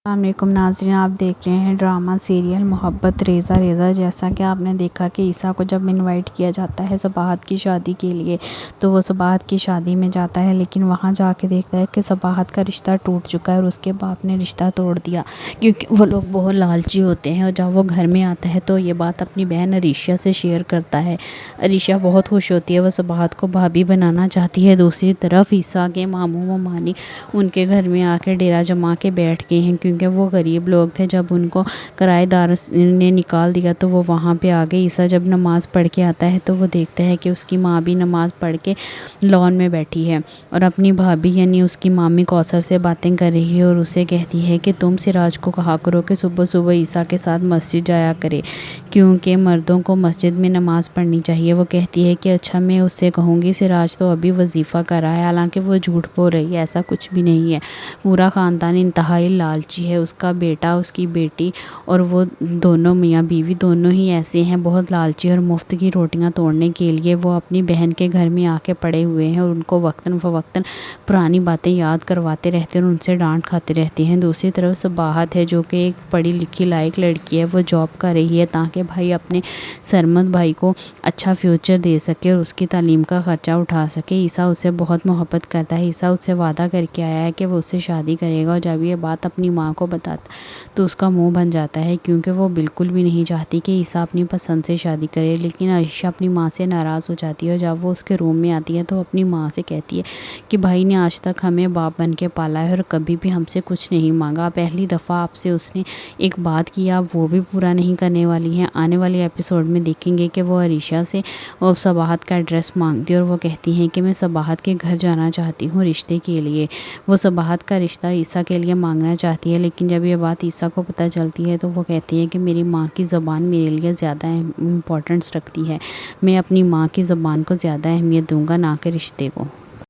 السلام علیکم ناظرین، آپ دیکھ رہے ہیں ڈرامہ سیریل محبت ریزہ ریزہ۔ جیسا کہ آپ نے دیکھا کہ عیسیٰ کو جب انوائٹ کیا جاتا ہے صباحت کی شادی کے لیے تو وہ صباحت کی شادی میں جاتا ہے، لیکن وہاں جا کے دیکھتا ہے کہ صباحت کا رشتہ ٹوٹ چکا ہے اور اس کے باپ نے رشتہ توڑ دیا، کیونکہ وہ لوگ بہت لالچی ہوتے ہیں۔ اور جب وہ گھر میں آتا ہے تو یہ بات اپنی بہن عریشہ سے شیئر کرتا ہے۔ عریشہ بہت خوش ہوتی ہے، وہ صباحت کو بھابھی بنانا چاہتی ہے۔ دوسری طرف عیسیٰ کے ماموں ممانی ان کے گھر میں آ کے ڈیرا جما کے بیٹھ گئے ہیں، کیونکہ وہ غریب لوگ تھے۔ جب ان کو کرایہ دار نے نکال دیا تو وہ وہاں پہ آ گئے۔ عیسیٰ جب نماز پڑھ کے آتا ہے تو وہ دیکھتا ہے کہ اس کی ماں بھی نماز پڑھ کے لان میں بیٹھی ہے اور اپنی بھابھی یعنی اس کی مامی کوثر سے باتیں کر رہی ہے اور اسے کہتی ہے کہ تم سراج کو کہا کرو کہ صبح صبح عیسیٰ کے ساتھ مسجد جایا کرے، کیونکہ مردوں کو مسجد میں نماز پڑھنی چاہیے۔ وہ کہتی ہے کہ اچھا میں اس سے کہوں گی، سراج تو ابھی وظیفہ کر رہا ہے۔ حالانکہ وہ جھوٹ بول رہی ہے، ایسا کچھ بھی نہیں ہے۔ پورا خاندان انتہائی لالچی ہے، اس کا بیٹا، اس کی بیٹی اور وہ دونوں میاں بیوی دونوں ہی ایسے ہیں، بہت لالچی اور مفت کی روٹیاں توڑنے کے لیے وہ اپنی بہن کے گھر میں آ کے پڑے ہوئے ہیں اور ان کو وقتاً فوقتاً پرانی باتیں یاد کرواتے رہتے ہیں اور ان سے ڈانٹ کھاتے رہتے ہیں۔ دوسری طرف صباحت ہے جو کہ ایک پڑھی لکھی لائق لڑکی ہے، وہ جاب کر رہی ہے تاکہ بھائی اپنے سرمد بھائی کو اچھا فیوچر دے سکے اور اس کی تعلیم کا خرچہ اٹھا سکے۔ عیسیٰ اسے بہت محبت کرتا ہے، عیسیٰ اس سے وعدہ کر کے آیا ہے کہ وہ اس سے شادی کرے گا، اور جب یہ بات اپنی ماں کو بتاتا تو اس کا منہ بن جاتا ہے، کیونکہ وہ بالکل بھی نہیں چاہتی کہ عیسیٰ اپنی پسند سے شادی کرے۔ لیکن عائشہ اپنی ماں سے ناراض ہو جاتی ہے اور جب وہ اس کے روم میں آتی ہے تو اپنی ماں سے کہتی ہے کہ بھائی نے آج تک ہمیں باپ بن کے پالا ہے اور کبھی بھی ہم سے کچھ نہیں مانگا، پہلی دفعہ آپ سے اس نے ایک بات کی، آپ وہ بھی پورا نہیں کرنے والی ہیں۔ آنے والے ایپیسوڈ میں دیکھیں گے کہ وہ عائشہ سے صباحت کا ایڈریس مانگتی ہے اور وہ کہتی ہیں کہ میں صباحت کے گھر جانا چاہتی ہوں رشتے کے لیے۔ وہ صباحت کا رشتہ عیسیٰ کے لیے مانگنا چاہتی ہے، لیکن جب یہ بات عیسیٰ کو پتہ چلتی ہے تو وہ کہتی ہے کہ میری ماں کی زبان میرے لیے زیادہ امپورٹنس رکھتی ہے، میں اپنی ماں کی زبان کو زیادہ اہمیت دوں گا، نہ کہ رشتے کو۔